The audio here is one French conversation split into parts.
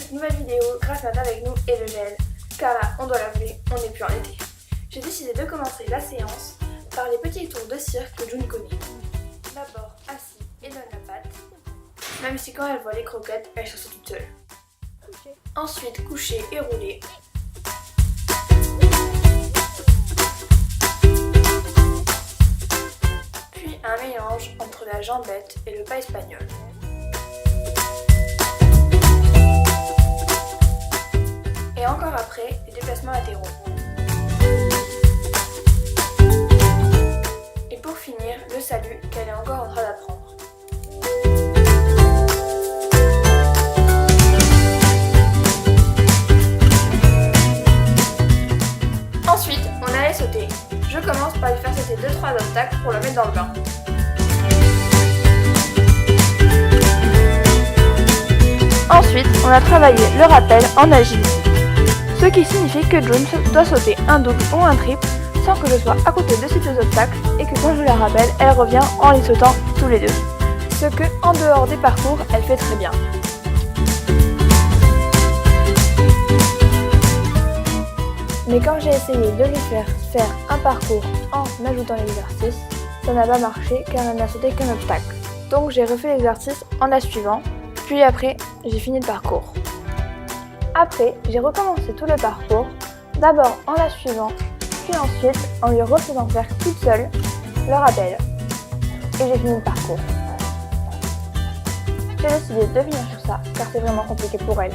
cette nouvelle vidéo grâce à avec nous et le gel, car là, on doit l'avouer, on n'est plus en été. J'ai décidé de commencer la séance par les petits tours de cirque que June connaît. D'abord assis et donne la patte, même si quand elle voit les croquettes, elle chasse toute seule. Ensuite coucher et rouler. Puis un mélange entre la jambette et le pas espagnol. Et encore après, les déplacements latéraux. Et pour finir, le salut qu'elle est encore en train d'apprendre. Ensuite, on allait sauter. Je commence par lui faire sauter 2-3 obstacles pour le mettre dans le bain. Ensuite, on a travaillé le rappel en agilité. Ce qui signifie que June doit sauter un double ou un triple sans que je sois à côté de ces deux obstacles et que quand je la rappelle, elle revient en les sautant tous les deux. Ce que, en dehors des parcours, elle fait très bien. Mais quand j'ai essayé de lui faire un parcours en ajoutant l'exercice, ça n'a pas marché car elle n'a sauté qu'un obstacle. Donc j'ai refait l'exercice en la suivant, puis après j'ai fini le parcours. Après, j'ai recommencé tout le parcours, d'abord en la suivant, puis ensuite en lui refaisant faire toute seule le rappel. Et j'ai fini le parcours. J'ai décidé de venir sur ça car c'est vraiment compliqué pour elle.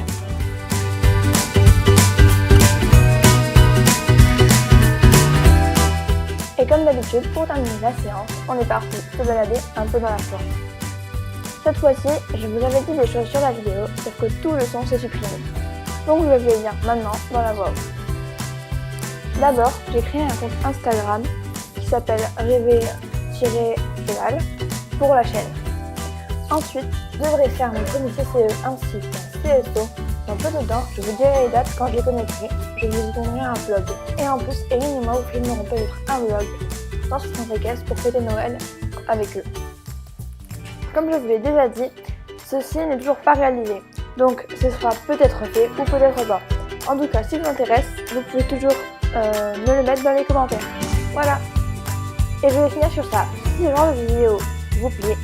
Et comme d'habitude, pour terminer la séance, on est parti se balader un peu dans la forêt. Cette fois-ci, je vous avais dit des choses sur la vidéo, sauf que tout le son s'est supprimé. Donc je vais vous les dire maintenant dans la voix off. D'abord, j'ai créé un compte Instagram qui s'appelle rêver-cheval pour la chaîne. Ensuite, je devrais faire mon premier CCE ainsi qu'un CSO. Dans peu de temps, je vous dirai les dates quand je les connecterai. Je vous donnerai un vlog. Et en plus, Eline et moi vous filmerons peut-être un vlog dans ce caisse pour fêter Noël avec eux. Comme je vous l'ai déjà dit, ceci n'est toujours pas réalisé. Donc ce sera peut-être fait ou peut-être pas. En tout cas, si vous intéresse, vous pouvez toujours me le mettre dans les commentaires. Voilà. Et je vais finir sur ça. Si ce genre de vidéo vous plaît,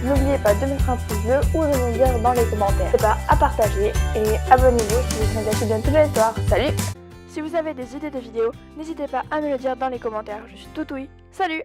n'oubliez pas de mettre un pouce bleu ou de me dire dans les commentaires. N'hésitez pas à partager et abonnez-vous si vous êtes de tous les soirs. Salut! Si vous avez des idées de vidéos, n'hésitez pas à me le dire dans les commentaires. Je suis tout oui. Salut!